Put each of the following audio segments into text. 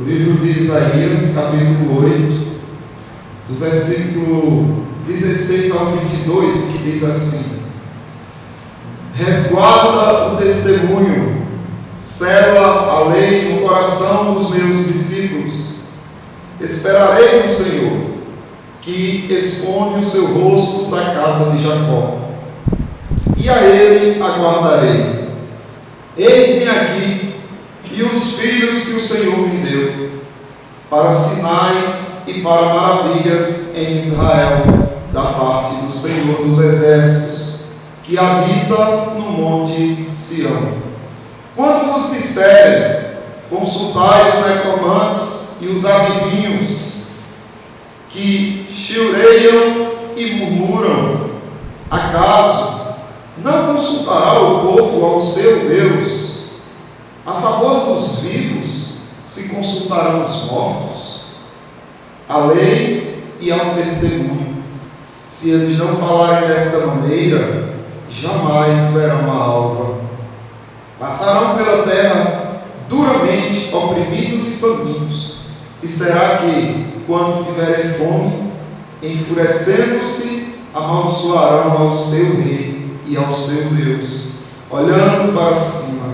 O livro de Isaías, capítulo 8, do versículo 16 ao 22, que diz assim: resguarda o testemunho, sela a lei no coração dos meus discípulos. Esperarei no Senhor, que esconde o seu rosto da casa de Jacó, e a ele aguardarei. Eis-me aqui, e os filhos que o Senhor me deu, para sinais e para maravilhas em Israel, da parte do Senhor dos exércitos, que habita no monte Sião. Quando vos disserem, consultai os necromantes e os adivinhos, que chilreiam e murmuram, acaso não consultará o povo ao seu Deus? A favor dos vivos se consultarão os mortos? A lei e ao testemunho, se eles não falarem desta maneira, jamais verão a alva. Passarão pela terra duramente oprimidos e famintos, e será que, quando tiverem fome, enfurecendo-se, amaldiçoarão ao seu rei e ao seu Deus, olhando para cima.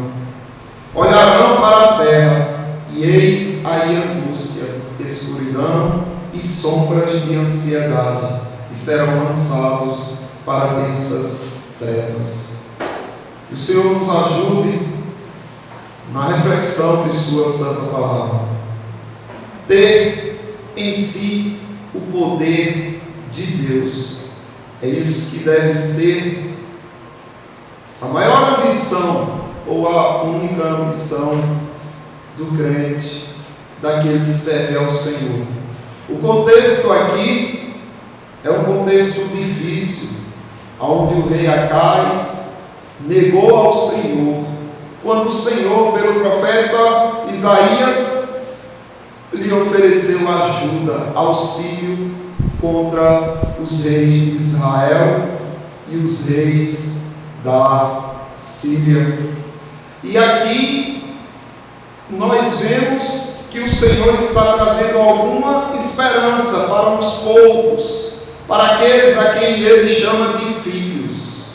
Olharão para a terra, e eis aí angústia, escuridão e sombras de ansiedade, e serão lançados para densas trevas. Que o Senhor nos ajude na reflexão de sua santa palavra. Ter em si o poder de Deus, é isso que deve ser a maior ambição, ou a única ambição do crente, daquele que serve ao Senhor. O contexto aqui é um contexto difícil, onde o rei Acais negou ao Senhor, quando o Senhor, pelo profeta Isaías, lhe ofereceu ajuda, auxílio contra os reis de Israel e os reis da Síria. E aqui nós vemos que o Senhor está trazendo alguma esperança para uns poucos, para aqueles a quem Ele chama de filhos.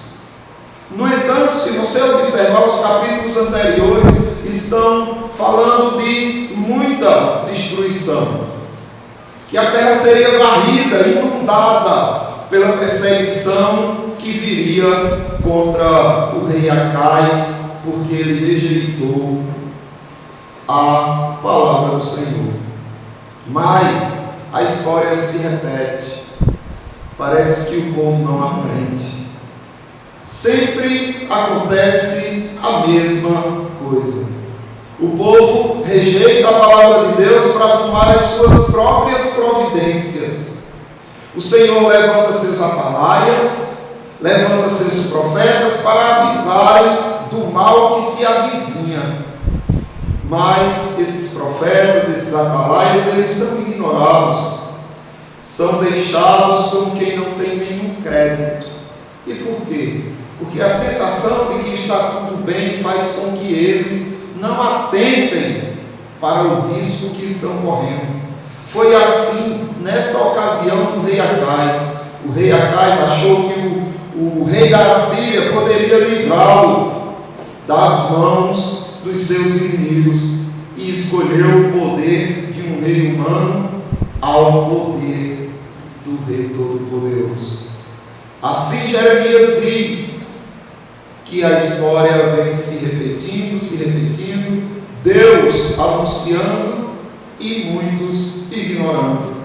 No entanto, se você observar os capítulos anteriores, estão falando de muita destruição, que a terra seria varrida, inundada pela perseguição que viria contra o rei Acais, porque ele rejeitou a palavra do Senhor. Mas a história se repete. Parece que o povo não aprende. Sempre acontece a mesma coisa. O povo rejeita a palavra de Deus para tomar as suas próprias providências. O Senhor levanta seus atalaias, levanta seus profetas para avisarem do mal que se avizinha. Mas esses profetas, esses atalaias, eles são ignorados, são deixados como quem não tem nenhum crédito. E por quê? Porque a sensação de que está tudo bem faz com que eles não atentem para o risco que estão correndo. Foi assim nesta ocasião do rei Acais. O rei Acais achou que o rei da Síria poderia livrá-lo das mãos dos seus inimigos e escolheu o poder de um rei humano ao poder do rei todo-poderoso. Assim Jeremias diz que a história vem se repetindo, Deus anunciando e muitos ignorando.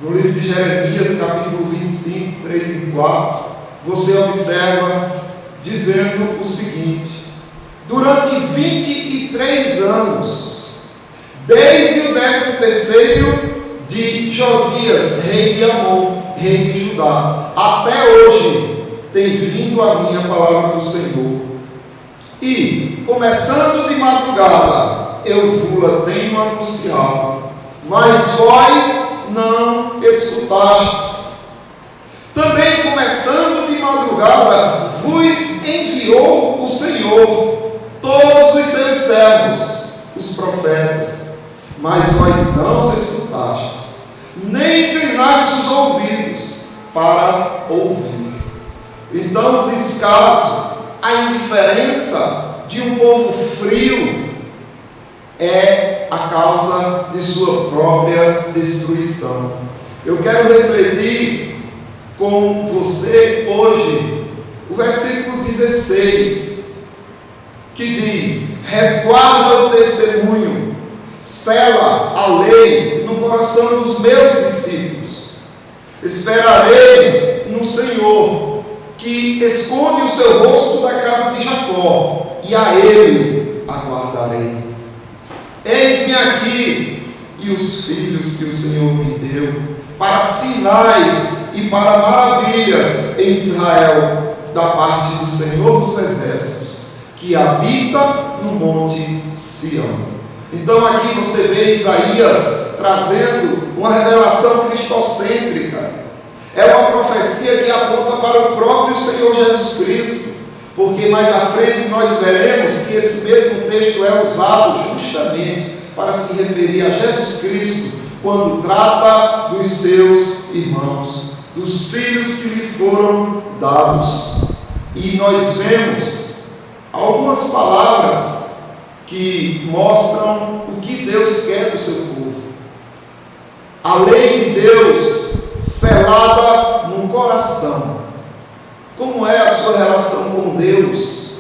No livro de Jeremias, capítulo 25, 3 e 4, você observa dizendo o seguinte: durante 23 anos, desde o 13º de Josias, rei de Amon, rei de Judá, até hoje, tem vindo a minha palavra do Senhor. E, começando de madrugada, eu vos tenho anunciado, mas vós não escutastes. Também, começando de madrugada, vos enviou o Senhor todos os seus servos, os profetas, mas vós não os escutastes, nem inclinastes os ouvidos para ouvir. Então, o descaso, a indiferença de um povo frio é a causa de sua própria destruição. Eu quero refletir com você hoje o versículo 16, que diz: resguarda o testemunho, sela a lei no coração dos meus discípulos. Esperarei no Senhor, que esconde o seu rosto da casa de Jacó, e a ele aguardarei. Eis-me aqui e os filhos que o Senhor me deu, para sinais e para maravilhas em Israel, da parte do Senhor dos Exércitos, que habita no monte Sião. Então aqui você vê Isaías trazendo uma revelação cristocêntrica. É uma profecia que aponta para o próprio Senhor Jesus Cristo, porque mais à frente nós veremos que esse mesmo texto é usado justamente para se referir a Jesus Cristo, quando trata dos seus irmãos, dos filhos que lhe foram dados. E nós vemos algumas palavras que mostram o que Deus quer do seu povo. A lei de Deus selada no coração. Como é a sua relação com Deus?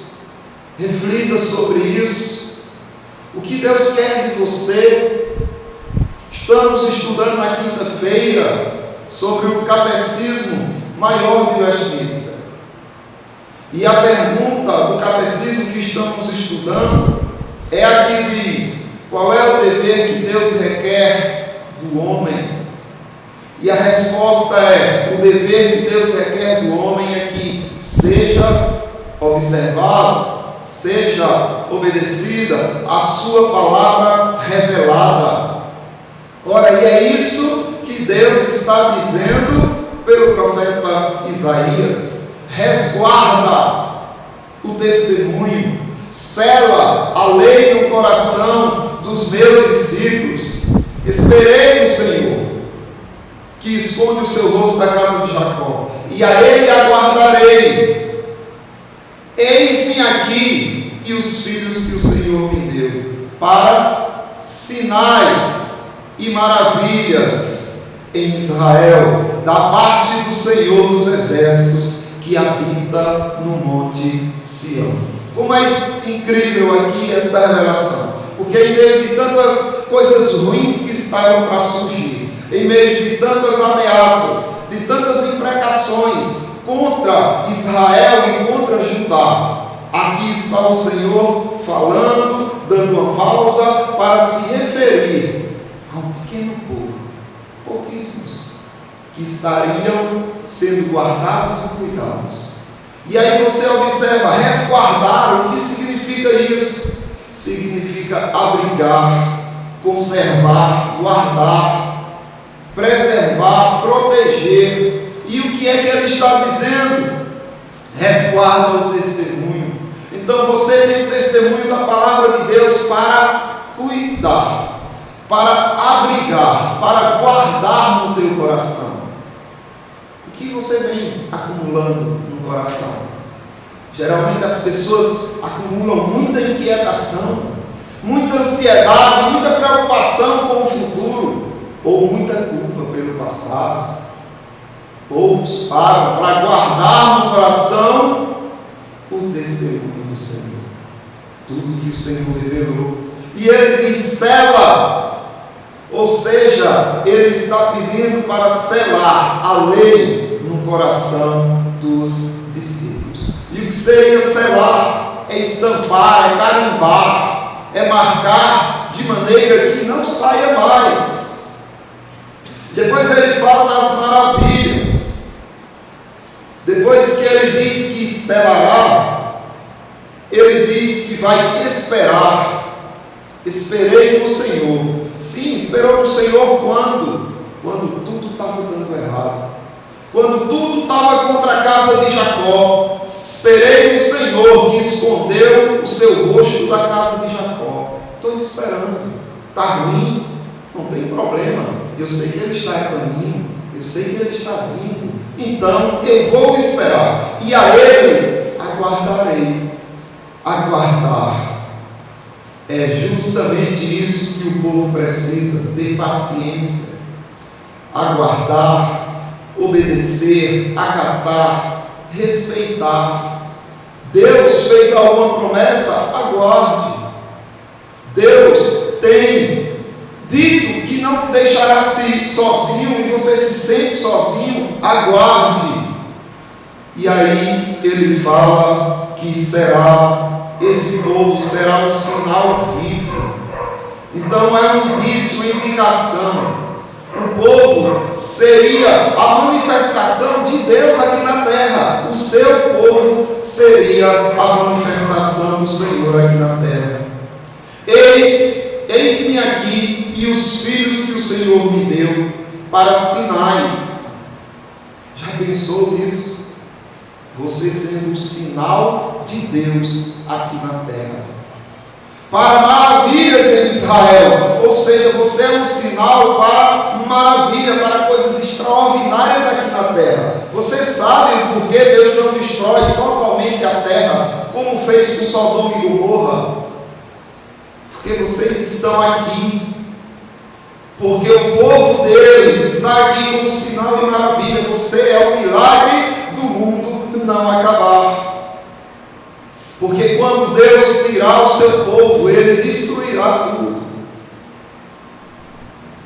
Reflita sobre isso. O que Deus quer de você? Estamos estudando na quinta-feira sobre o Catecismo Maior de Westminster. E a pergunta do catecismo que estamos estudando é a que diz: qual é o dever que Deus requer do homem? E a resposta é: o dever que Deus requer do homem é que seja observado, seja obedecida a sua palavra revelada. Ora, e é isso que Deus está dizendo pelo profeta Isaías: resguarda o testemunho, sela a lei no coração dos meus discípulos. Esperei no Senhor, que esconde o seu rosto da casa de Jacó, e a ele aguardarei. Eis-me aqui e os filhos que o Senhor me deu, para sinais e maravilhas em Israel, da parte do Senhor dos Exércitos, que habita no monte Sião. Como é incrível aqui esta revelação, porque em meio de tantas coisas ruins que estavam para surgir, em meio de tantas ameaças, de tantas imprecações contra Israel e contra Judá, aqui está o Senhor falando, dando uma pausa para se referir a um pequeno povo, pouquíssimos, que estariam sendo guardados e cuidados. E aí você observa, resguardar, o que significa isso? Significa abrigar, conservar, guardar, preservar, proteger. E o que é que ele está dizendo? Resguarda o testemunho. Então você tem o testemunho da palavra de Deus para cuidar, para abrigar, para guardar no teu coração. O que você vem acumulando no coração? Geralmente as pessoas acumulam muita inquietação, muita ansiedade, muita preocupação com o futuro, ou muita culpa pelo passado. Poucos param para guardar no coração o testemunho do Senhor, tudo que o Senhor revelou. E ele diz: sela. Ou seja, ele está pedindo para selar a lei no coração dos discípulos. E o que seria selar? É estampar, é carimbar, é marcar de maneira que não saia mais. Depois ele fala das maravilhas. Depois que ele diz que selará, ele diz que vai esperar. Esperei no Senhor. Sim, esperou no Senhor quando? Quando tudo estava dando errado, quando tudo estava contra a casa de Jacó. Esperei no Senhor, que escondeu o seu rosto da casa de Jacó. Estou esperando. está ruim, não tem problema, eu sei que Ele está a caminho, eu sei que Ele está vindo, então eu vou esperar, e a Ele aguardarei. Aguardar é justamente isso que o povo precisa, ter paciência, aguardar, obedecer, acatar, respeitar. Deus fez alguma promessa? Aguarde. Deus tem dito que não te deixará sozinho e você se sente sozinho, aguarde. E aí ele fala que esse povo será um sinal vivo. Então é um indício, uma indicação. O povo seria a manifestação de Deus aqui na terra. O seu povo seria a manifestação do Senhor aqui na terra. Eis-me aqui e os filhos que o Senhor me deu para sinais. Já pensou nisso? Você sendo um sinal de Deus aqui na terra, para maravilhas em Israel, ou seja, você é um sinal para maravilha, para coisas extraordinárias aqui na terra. Você sabe por que Deus não destrói totalmente a terra, como fez com Sodoma e Gomorra? Porque vocês estão aqui, porque o povo dele está aqui como sinal de maravilha. Você é o milagre do mundo não acabar. Porque quando Deus tirar o seu povo, Ele destruirá tudo.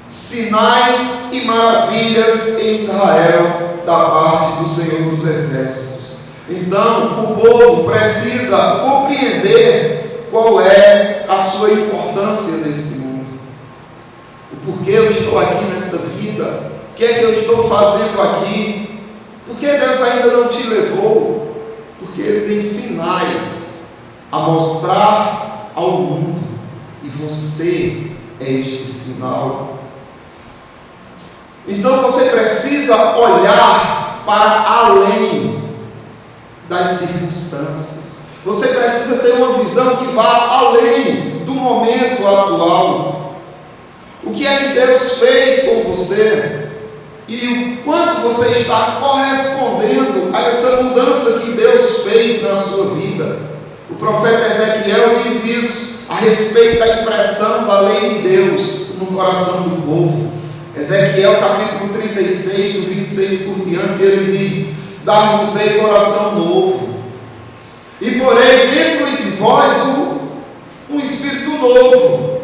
Sinais e maravilhas em Israel da parte do Senhor dos Exércitos. Então o povo precisa compreender qual é a sua importância neste mundo. O porquê eu estou aqui nesta vida, o que é que eu estou fazendo aqui. Por que Deus ainda não te levou? Porque Ele tem sinais a mostrar ao mundo, e você é este sinal. Então você precisa olhar para além das circunstâncias. Você precisa ter uma visão que vá além do momento atual. O que é que Deus fez com você? E o quanto você está correspondendo a essa mudança que Deus fez na sua vida. O profeta Ezequiel diz isso a respeito da impressão da lei de Deus no coração do povo. Ezequiel capítulo 36, do 26 por diante, ele diz: dar-vos-ei coração novo, e porei dentro de vós um espírito novo.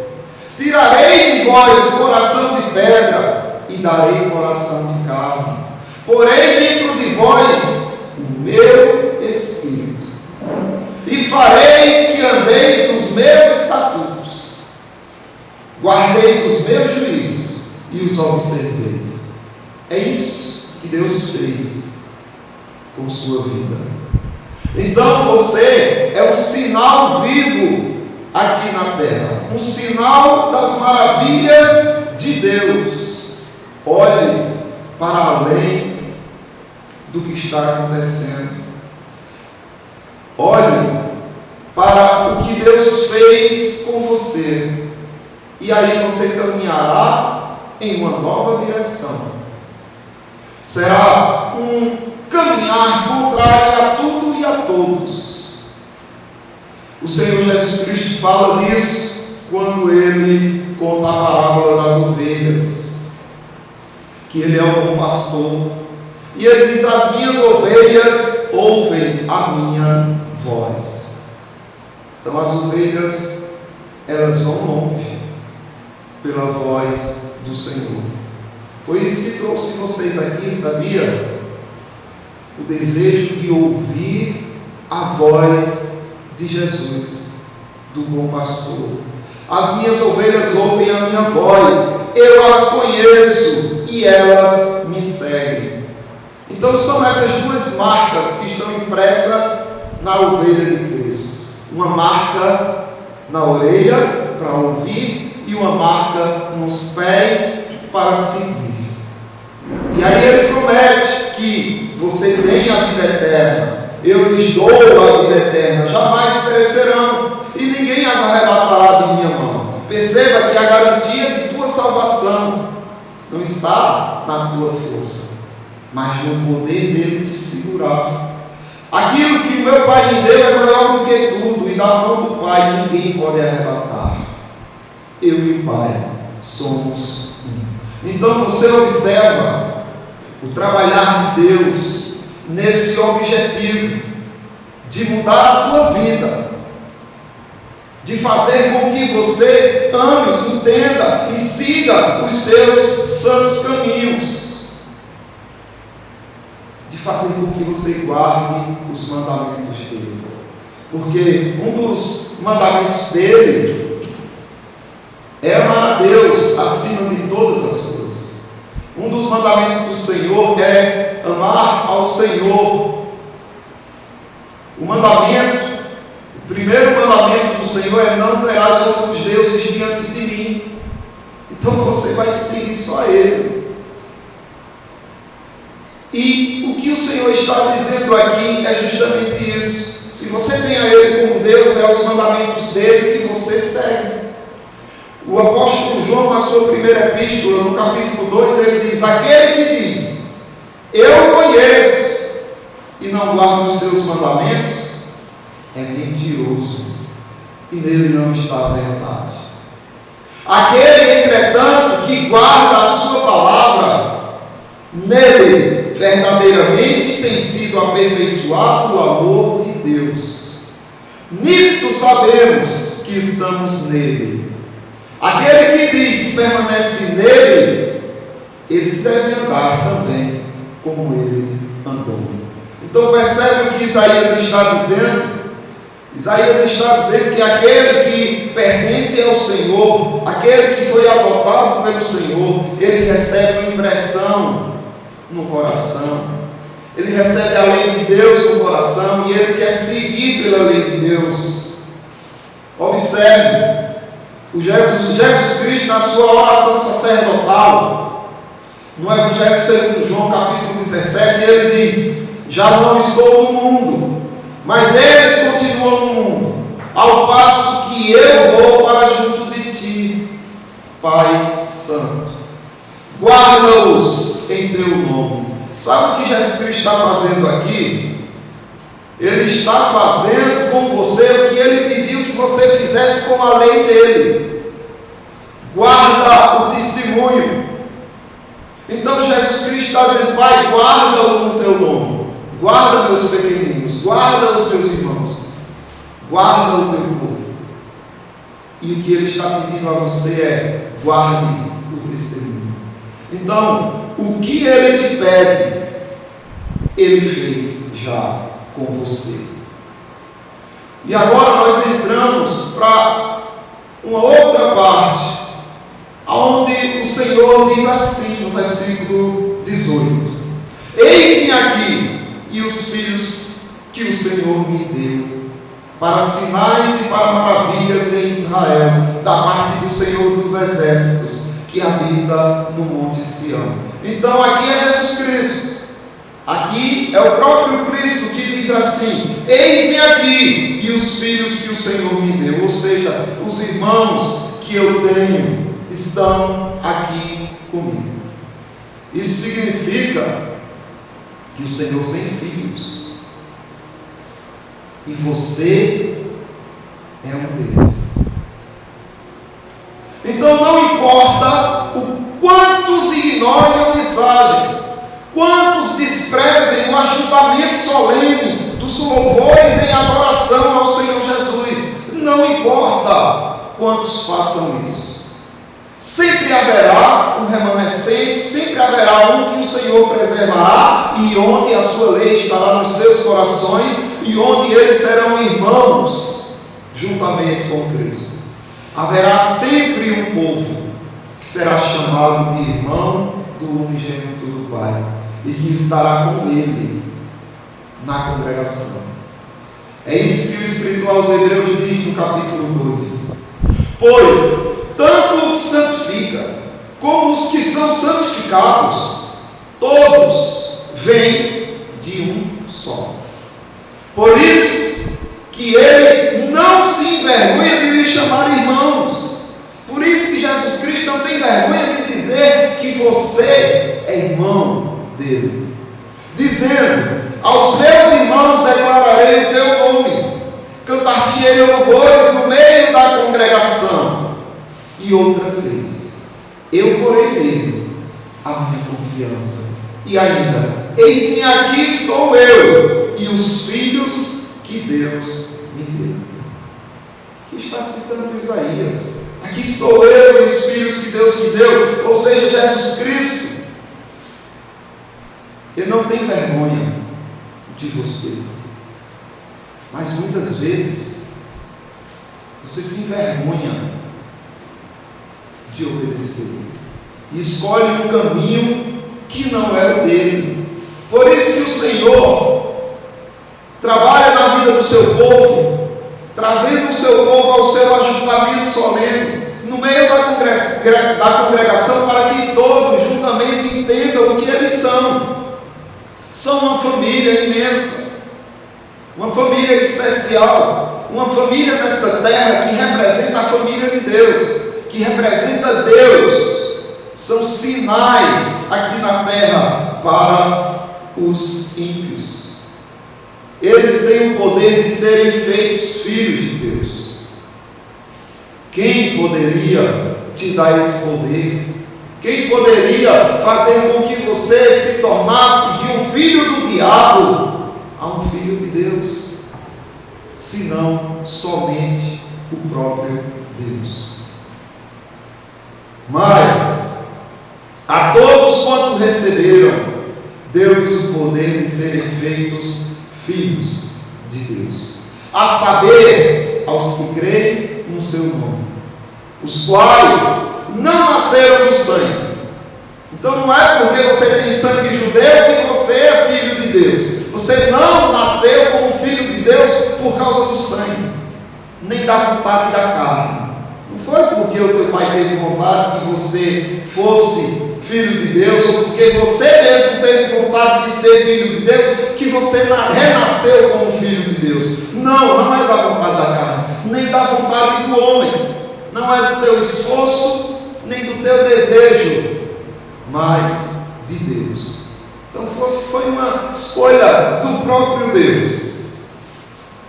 Tirarei de vós o coração de pedra e darei coração de carne. Porei dentro de vós o meu espírito, e fareis que andeis nos meus estatutos, guardeis os meus juízos e os observeis. É isso que Deus fez com sua vida. Então você é um sinal vivo aqui na terra, um sinal das maravilhas de Deus. Olhe para além do que está acontecendo. Olhe para o que Deus fez com você, e aí você caminhará em uma nova direção. Será um caminhar contrário a tudo e a todos. O Senhor Jesus Cristo fala disso quando Ele conta a parábola das ovelhas, que Ele é o bom pastor, e Ele diz: as minhas ovelhas ouvem a minha voz. Então as ovelhas, elas vão longe pela voz do Senhor. Foi isso que trouxe vocês aqui, sabia? O desejo de ouvir a voz de Jesus, do bom pastor. As minhas ovelhas ouvem a minha voz, eu as conheço e elas me seguem. Então são essas duas marcas que estão impressas na ovelha de Cristo. Uma marca na orelha para ouvir e uma marca nos pés para seguir. E aí Ele promete que você tem a vida eterna. Eu lhes dou a vida eterna, jamais perecerão, e ninguém as arrebatará de minha mão. Perceba que a garantia de tua salvação não está na tua força, mas no poder dele te segurar. Aquilo que o meu Pai me deu é maior do que tudo, e da mão do Pai ninguém pode arrebatar. Eu e o Pai somos um. Então você observa o trabalhar de Deus nesse objetivo de mudar a tua vida, de fazer com que você ame, entenda e siga os seus santos caminhos, de fazer com que você guarde os mandamentos dele, porque um dos mandamentos dele é amar a Deus acima de todas as coisas. Um dos mandamentos do Senhor é amar ao Senhor. O primeiro mandamento do Senhor é: não terás outros deuses diante de mim. Então você vai seguir só Ele. E o que o Senhor está dizendo aqui é justamente isso. Se você tem a Ele como Deus, é os mandamentos dele que você segue. O apóstolo João, na sua primeira epístola, no capítulo 2, ele diz: aquele que diz, eu conheço, e não guarda os seus mandamentos, é mentiroso, e nele não está a verdade. Aquele, entretanto, que guarda a sua palavra, nele verdadeiramente tem sido aperfeiçoado o amor de Deus. Nisto sabemos que estamos nele. Aquele que diz que permanece nele, esse deve andar também como ele andou. Então percebe o que Isaías está dizendo? Isaías está dizendo que aquele que pertence ao Senhor, aquele que foi adotado pelo Senhor, ele recebe uma impressão no coração, ele recebe a lei de Deus no coração e ele quer seguir pela lei de Deus. Observe, o Jesus Cristo, na sua oração sacerdotal, no Evangelho segundo João, capítulo 17, ele diz: já não estou no mundo, mas eles continuam no mundo, ao passo que eu vou para junto de ti, Pai Santo. Guarda-os em teu nome. Sabe o que Jesus Cristo está fazendo aqui? Ele está fazendo com você o que ele pediu que você fizesse com a lei dele. Guarda o testemunho. Então Jesus Cristo está dizendo: Pai, guarda-o no teu nome. Guarda meus pequeninos, guarda os teus irmãos, guarda o teu povo. E o que ele está pedindo a você é: guarde o testemunho. Então, o que ele te pede, ele fez já com você. E agora nós entramos para uma outra parte, onde o Senhor diz assim no versículo 18: eis-me aqui e os filhos que o Senhor me deu, para sinais e para maravilhas em Israel, da parte do Senhor dos exércitos, que habita no monte Sião. Então aqui é Jesus Cristo. Aqui é o próprio Cristo que diz assim: eis-me aqui e os filhos que o Senhor me deu. Ou seja, os irmãos que eu tenho estão aqui comigo. Isso significa que o Senhor tem filhos, e você é um deles. Então não importa o quantos ignorem a mensagem, quantos desprezem o ajuntamento solene dos louvores em adoração ao Senhor Jesus, não importa quantos façam isso, sempre haverá um remanescente, sempre haverá um que o Senhor preservará, e onde a sua lei estará nos seus corações, e onde eles serão irmãos juntamente com Cristo. Haverá sempre um povo que será chamado de irmão do unigênito do Pai, e que estará com ele na congregação. É isso que o escritor aos Hebreus diz no capítulo 2: pois tanto o que santifica como os que são santificados, todos vêm de um só. Por isso que ele não se envergonha de lhes chamar irmãos, Jesus Cristo não tem vergonha de dizer que você é irmão dele, dizendo: aos meus irmãos declararei o teu nome, cantar-te-ei louvores no meio da congregação. E outra vez, eu porei neles a minha confiança. E ainda: eis-me aqui estou eu e os filhos que Deus me deu. Aqui está citando Isaías: aqui estou eu e os filhos que Deus me deu, ou seja, Jesus Cristo. Ele não tem vergonha de você, mas muitas vezes você se envergonha de obedecer e escolhe um caminho que não é o dele. Por isso que o Senhor trabalha na vida do seu povo, trazendo o seu povo ao seu ajuntamento solene, no meio da congregação, para que todos juntamente entendam o que eles são. São uma família imensa, uma família especial, uma família nesta terra que representa a família de Deus, que representa Deus. São sinais aqui na terra para os ímpios. Eles têm o poder de serem feitos filhos de Deus. Quem poderia te dar esse poder? Quem poderia fazer com que você se tornasse de um filho do diabo a um filho de Deus? Senão somente o próprio Deus. Mas a todos quantos receberam, deu-lhes o poder de serem feitos filhos de Deus, a saber, aos que creem no seu nome, os quais não nasceram do sangue. Então não é porque você tem sangue judeu que você é filho de Deus. Você não nasceu como filho de Deus por causa do sangue, nem da vontade da carne. Não foi porque o teu pai teve vontade que você fosse filho de Deus, ou porque você mesmo teve vontade de ser filho de Deus, que você renasceu como filho de Deus. Não é da vontade da carne, nem da vontade do homem. Não é do teu esforço, nem do teu desejo, mas de Deus. Então foi uma escolha do próprio Deus,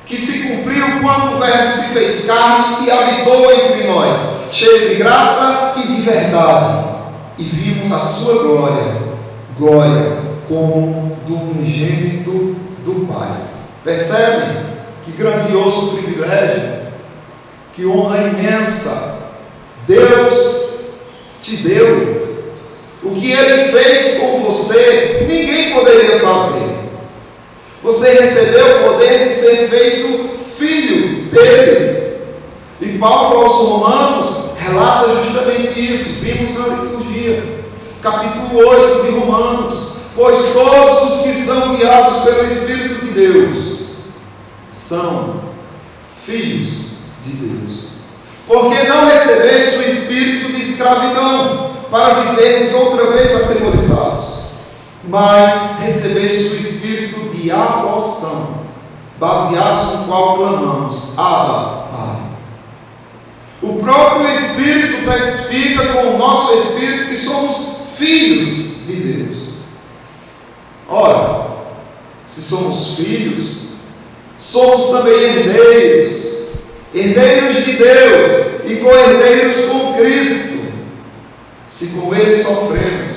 que se cumpriu quando o Verbo se fez carne e habitou entre nós, cheio de graça e de verdade, e vimos a sua glória como do unigênito do Pai. Percebem que grandioso privilégio, que honra imensa Deus te deu. O que Ele fez com você, ninguém poderia fazer. Você recebeu o poder de ser feito filho dele. E Paulo aos Romanos relata justamente isso. Vimos na liturgia, capítulo 8 de Romanos: pois todos os que são guiados pelo Espírito de Deus são filhos de Deus. Porque não recebeste o espírito de escravidão para vivermos outra vez atemorizados, mas recebeste o espírito de adoção, baseados no qual clamamos: Abba, Pai. O próprio Espírito testifica com o nosso espírito que somos filhos de Deus. Ora, se somos filhos, somos também herdeiros, herdeiros de Deus e co-herdeiros com Cristo. Se com Ele sofremos,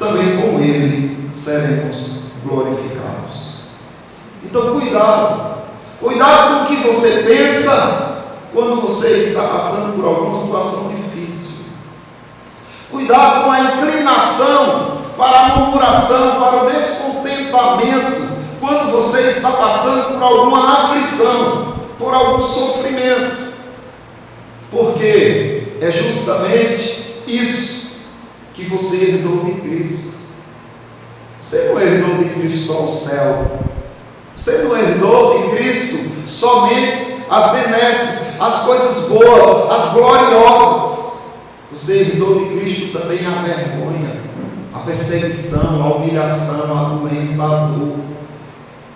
também com Ele seremos glorificados. Então cuidado com o que você pensa quando você está passando por alguma situação difícil. Cuidado com a inclinação para a murmuração, para o descontentamento, quando você está passando por alguma aflição, por algum sofrimento, porque é justamente isso que você herdou de Cristo. Você não herdou de Cristo só o céu, você não herdou de Cristo somente as benesses, as coisas boas, as gloriosas. Você herdou de Cristo também a vergonha, a perseguição, a humilhação, a doença, a dor.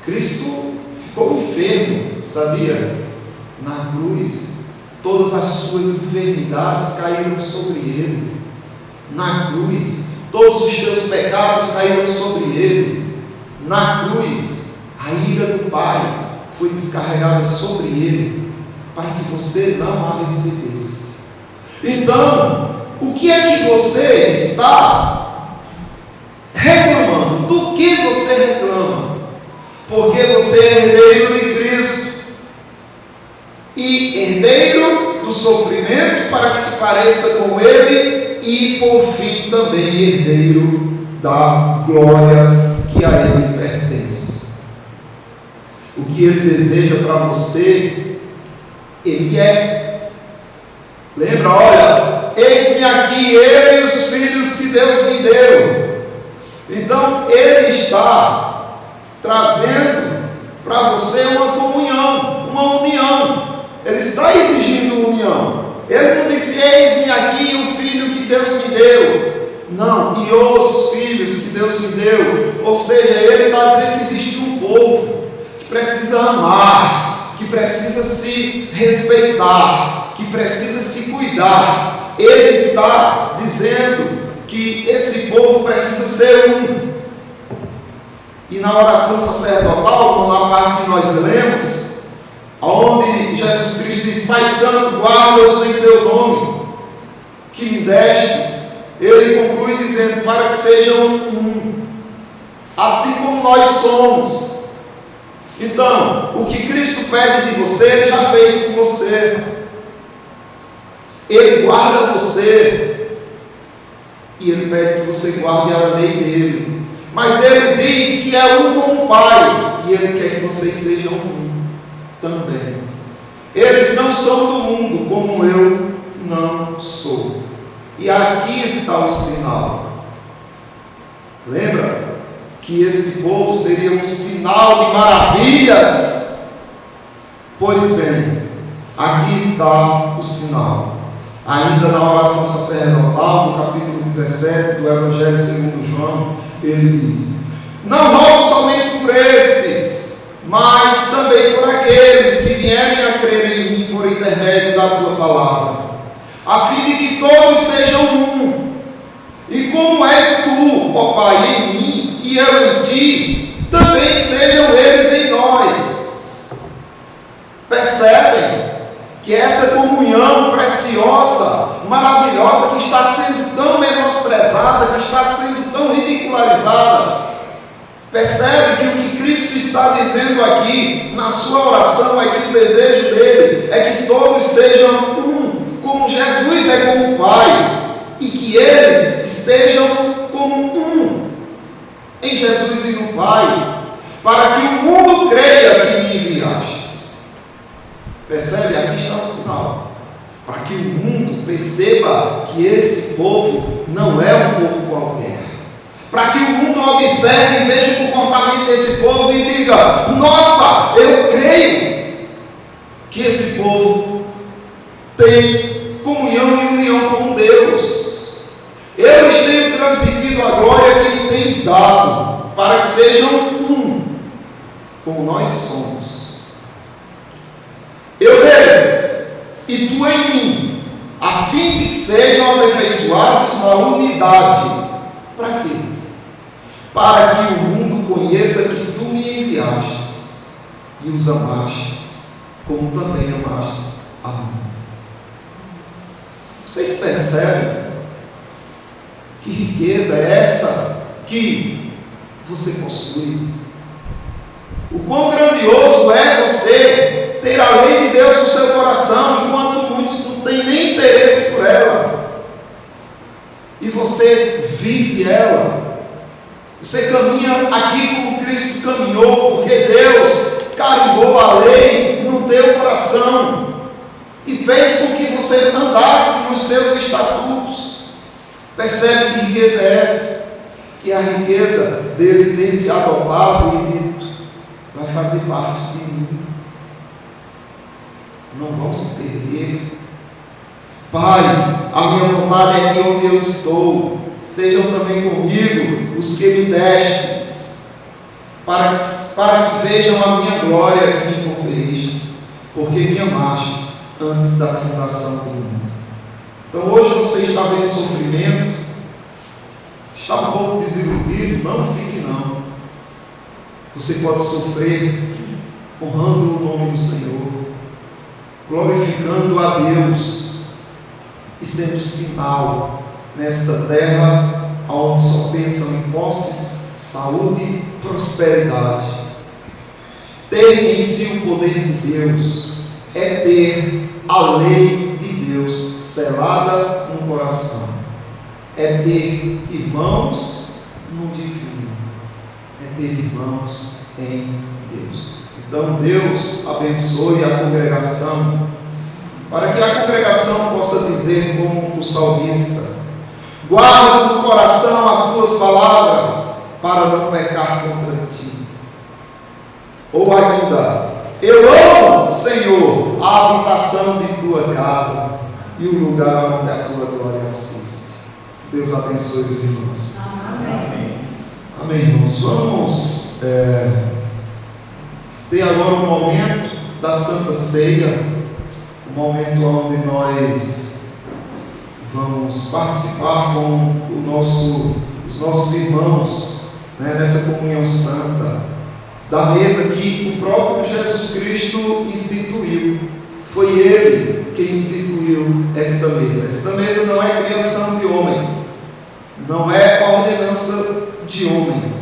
Cristo ficou enfermo, sabia? Na cruz. todas as suas enfermidades caíram sobre ele. Na cruz, todos os teus pecados caíram sobre ele. Na cruz, a ira do Pai foi descarregada sobre ele, para que você não a recebesse. Então, o que é que você está reclamando? Do que você reclama? Porque você é herdeiro de Cristo, e herdeiro do sofrimento para que se pareça com ele, e por fim também herdeiro da glória que a ele pertence. O que ele deseja para você, ele é. Lembra, olha, eis-me aqui, eu e os filhos que Deus me deu. Então ele está trazendo para você uma comunhão, uma união. Ele está exigindo união. Ele não disse, eis-me aqui o filho que Deus me deu. Não, e os filhos que Deus me deu. Ou seja, ele está dizendo que existe um povo que precisa amar, que precisa se respeitar, que precisa se cuidar. Ele está dizendo que esse povo precisa ser um. E na oração sacerdotal, na parte que nós lemos, onde Jesus Cristo diz, Pai Santo, guarda-os em teu nome, que me destes, ele conclui dizendo, para que sejam um, assim como nós somos. Então, o que Cristo pede de você, ele já fez por você. Ele guarda você, e ele pede que você guarde a lei dele. Mas ele diz que é um com o Pai, e ele quer que vocês sejam um também. Eles não são do mundo, como eu não sou. E aqui está o sinal. Lembra que esse povo seria um sinal de maravilhas? Pois bem, aqui está o sinal. Ainda na oração sacerdotal, no capítulo 17 do Evangelho segundo João, ele diz, não rogo somente por estes, mas também por aqueles que vierem a crer em mim por intermédio da tua palavra, a fim de que todos sejam um, e como és tu, ó Pai, em mim, e eu em ti, também sejam eles em nós. Percebem que essa comunhão preciosa, maravilhosa, que está sendo tão menosprezada, que está sendo tão ridicularizada, percebe que o que Cristo está dizendo aqui na sua oração é que o desejo dele é que todos sejam um, como Jesus é com o Pai, e que eles estejam como um em Jesus e no Pai, para que o mundo creia que me enviaste. Percebe? Aqui está o sinal, para que o mundo perceba que esse povo não é um povo qualquer, para que o mundo observe e veja o comportamento desse povo e diga, nossa, eu creio que esse povo tem comunhão e união com Deus. Eu lhes tenho transmitido a glória que lhe tens dado, para que sejam um, como nós somos. Eu deles, e tu em mim, a fim de que sejam aperfeiçoados na unidade. Para quê? Para que o mundo conheça que tu me enviastes, e os amastes, como também amastes a mim. Vocês percebem que riqueza é essa que você possui? O quão grandioso é você ter a lei de Deus no seu coração, enquanto muitos não têm nem interesse por ela, e você vive ela. Você caminha aqui como Cristo caminhou, porque Deus carimbou a lei no teu coração e fez com que você andasse nos seus estatutos. Percebe que riqueza é essa? Que é a riqueza dele ter te adotado e dito, vai fazer parte de mim. Não vão se perder. Pai, a minha vontade é que onde eu estou, estejam também comigo os que me destes, para que vejam a minha glória que me conferistes, porque me amastes antes da fundação do mundo. Então hoje você está vendo sofrimento, está um pouco desiludido, não fique não. Você pode sofrer honrando o nome do Senhor, glorificando a Deus e sendo sinal nesta terra onde só pensam em posses, saúde e prosperidade. Ter em si o poder de Deus é ter a lei de Deus selada no coração, é ter irmãos no divino, é ter irmãos em Deus. Então Deus abençoe a congregação, para que a congregação possa dizer como o salmista: guarda no coração as tuas palavras, para não pecar contra ti. Ou ainda: eu amo, Senhor, a habitação de tua casa e o lugar onde a tua glória assiste. Deus abençoe os irmãos. Amém. Amém, irmãos. Vamos ter agora um momento da Santa Ceia, um momento onde nós vamos participar com os nossos irmãos, nessa comunhão santa, da mesa que o próprio Jesus Cristo instituiu. Foi Ele que instituiu esta mesa. Esta mesa não é criação de homens, não é ordenança de homem,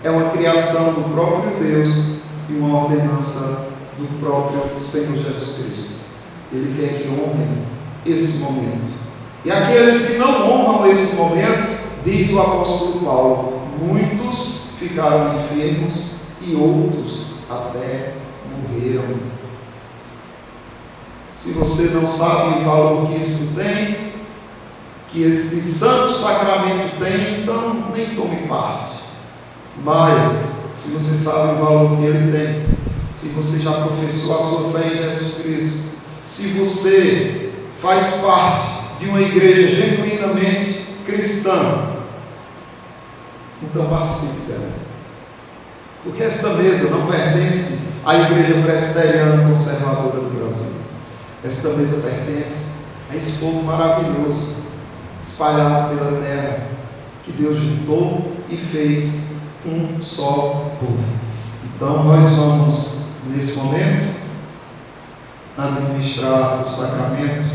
é uma criação do próprio Deus e uma ordenança do próprio Senhor Jesus Cristo. Ele quer que honrem esse momento. E aqueles que não honram esse momento, diz o apóstolo Paulo, muitos ficaram enfermos e outros até morreram. Se você não sabe o valor que isso tem, que este santo sacramento tem, então nem tome parte. Mas, se você sabe o valor que ele tem, se você já professou a sua fé em Jesus Cristo, se você faz parte de uma igreja genuinamente cristã, então participe dela. Porque esta mesa não pertence à Igreja Presbiteriana Conservadora do Brasil. Esta mesa pertence a esse povo maravilhoso, espalhado pela terra, que Deus juntou e fez um só povo. Então nós vamos, nesse momento, administrar o sacramento